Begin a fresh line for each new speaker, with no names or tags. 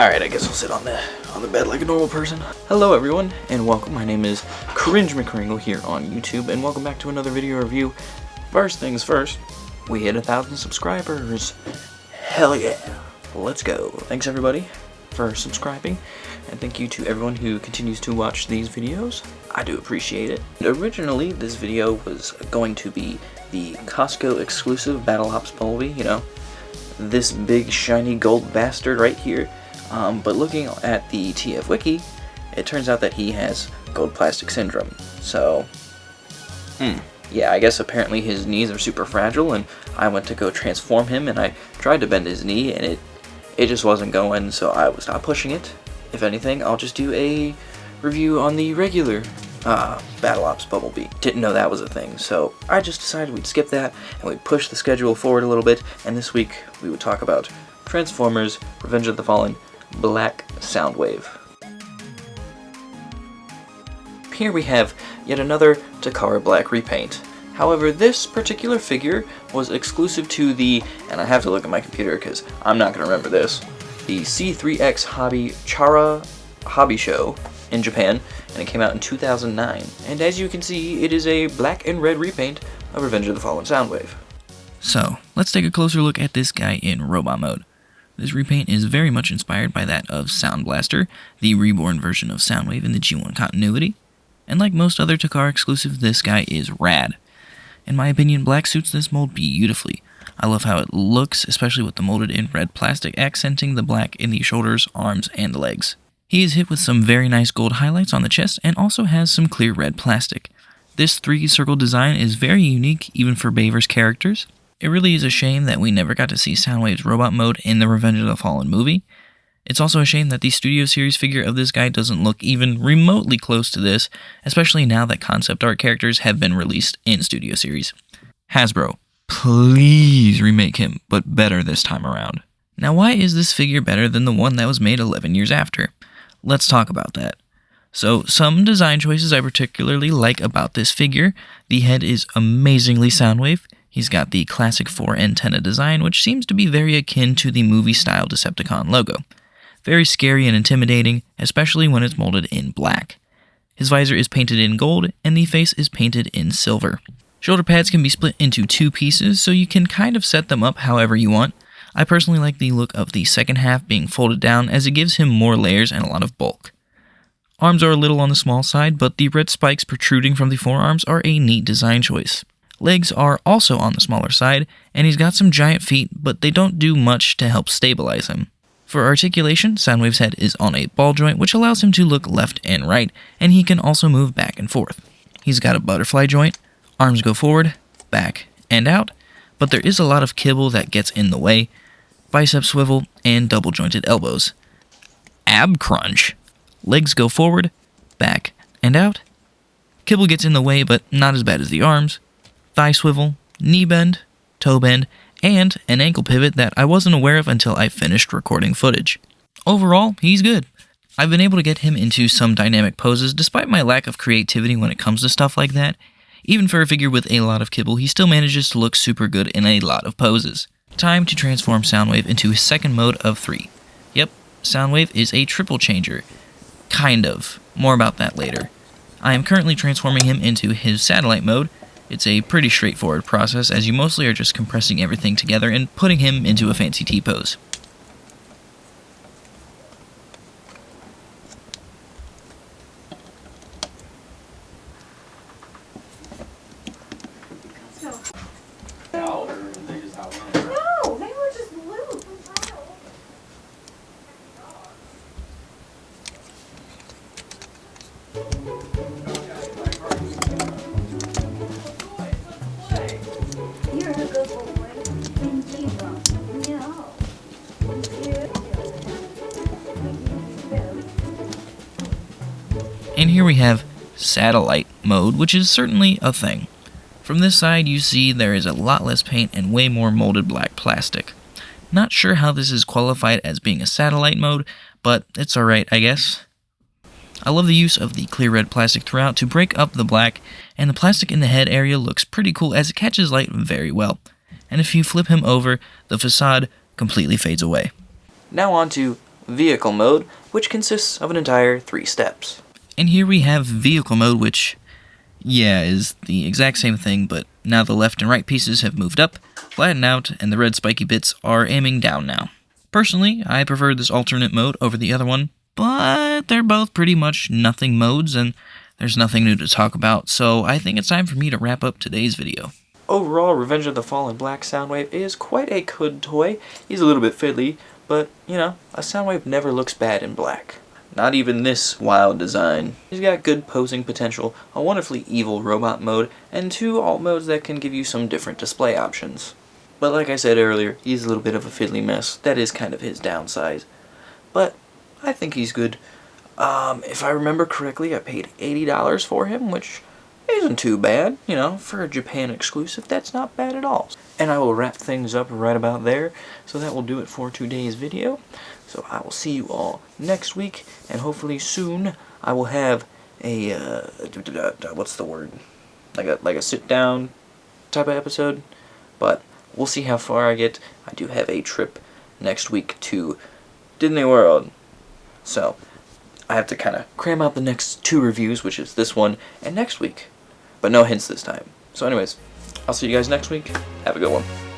Alright, I guess I'll sit on the bed like a normal person. Hello everyone, and welcome. My name is CringeMcCringle here on YouTube, and welcome back to another video review. First things first, we hit 1,000 subscribers. Hell yeah. Let's go. Thanks everybody for subscribing, and thank you to everyone who continues to watch these videos. I do appreciate it. Originally, this video was going to be the Costco exclusive Battle Ops Bumblebee, you know, this big shiny gold bastard right here. But looking at the TF Wiki, it turns out that he has gold plastic syndrome. So, yeah, I guess apparently his knees are super fragile, and I went to go transform him, and I tried to bend his knee, and it just wasn't going, so I was not pushing it. If anything, I'll just do a review on the regular Battle Ops Bumblebee. Didn't know that was a thing, so I just decided we'd skip that, and we'd push the schedule forward a little bit, and this week we would talk about Transformers, Revenge of the Fallen, Black Soundwave. Here we have yet another Takara Black repaint. However, this particular figure was exclusive to the, and I have to look at my computer because I'm not going to remember this, the C3X Hobby Show in Japan, and it came out in 2009. And as you can see, it is a black and red repaint of Revenge of the Fallen Soundwave. So, let's take a closer look at this guy in robot mode. This repaint is very much inspired by that of Soundblaster, the reborn version of Soundwave in the G1 continuity. And like most other Takara exclusives, this guy is rad. In my opinion, black suits this mold beautifully. I love how it looks, especially with the molded in red plastic accenting the black in the shoulders, arms, and legs. He is hit with some very nice gold highlights on the chest and also has some clear red plastic. This three-circle design is very unique even for Baver's characters. It really is a shame that we never got to see Soundwave's robot mode in the Revenge of the Fallen movie. It's also a shame that the Studio Series figure of this guy doesn't look even remotely close to this, especially now that concept art characters have been released in Studio Series. Hasbro, please remake him, but better this time around. Now, why is this figure better than the one that was made 11 years after? Let's talk about that. So, some design choices I particularly like about this figure. The head is amazingly Soundwave. He's got the classic 4 antenna design, which seems to be very akin to the movie-style Decepticon logo. Very scary and intimidating, especially when it's molded in black. His visor is painted in gold, and the face is painted in silver. Shoulder pads can be split into 2 pieces, so you can kind of set them up however you want. I personally like the look of the second half being folded down, as it gives him more layers and a lot of bulk. Arms are a little on the small side, but the red spikes protruding from the forearms are a neat design choice. Legs are also on the smaller side, and he's got some giant feet, but they don't do much to help stabilize him. For articulation, Soundwave's head is on a ball joint, which allows him to look left and right, and he can also move back and forth. He's got a butterfly joint, arms go forward, back, and out, but there is a lot of kibble that gets in the way, bicep swivel, and double jointed elbows. Ab crunch. Legs go forward, back, and out. Kibble gets in the way, but not as bad as the arms. Thigh swivel, knee bend, toe bend, and an ankle pivot that I wasn't aware of until I finished recording footage. Overall, he's good. I've been able to get him into some dynamic poses despite my lack of creativity when it comes to stuff like that. Even for a figure with a lot of kibble, he still manages to look super good in a lot of poses. Time to transform Soundwave into his second mode of 3. Yep, Soundwave is a triple changer. Kind of. More about that later. I am currently transforming him into his satellite mode. It's a pretty straightforward process, as you mostly are just compressing everything together and putting him into a fancy T-pose.
No, they were just blue. You're a good boy. And you no.
And here we have satellite mode, which is certainly a thing. From this side, you see there is a lot less paint and way more molded black plastic. Not sure how this is qualified as being a satellite mode, but it's alright, I guess. I love the use of the clear red plastic throughout to break up the black, and the plastic in the head area looks pretty cool as it catches light very well. And if you flip him over, the facade completely fades away. Now on to Vehicle Mode, which consists of an entire 3 steps. And here we have Vehicle Mode, which, yeah, is the exact same thing, but now the left and right pieces have moved up, flattened out, and the red spiky bits are aiming down now. Personally, I prefer this alternate mode over the other one, but they're both pretty much nothing modes, and there's nothing new to talk about, so I think it's time for me to wrap up today's video. Overall, Revenge of the Fallen Black Soundwave is quite a good toy. He's a little bit fiddly, but, you know, a Soundwave never looks bad in black. Not even this wild design. He's got good posing potential, a wonderfully evil robot mode, and 2 alt modes that can give you some different display options. But like I said earlier, he's a little bit of a fiddly mess. That is kind of his downside. But I think he's good. If I remember correctly, I paid $80 for him, which isn't too bad. You know, for a Japan exclusive, that's not bad at all. And I will wrap things up right about there. So that will do it for today's video. So I will see you all next week, and hopefully soon I will have a, what's the word? Like a sit-down type of episode. But we'll see how far I get. I do have a trip next week to Disney World. So I have to kind of cram out the next 2 reviews, which is this one and next week. But no hints this time. So anyways, I'll see you guys next week. Have a good one.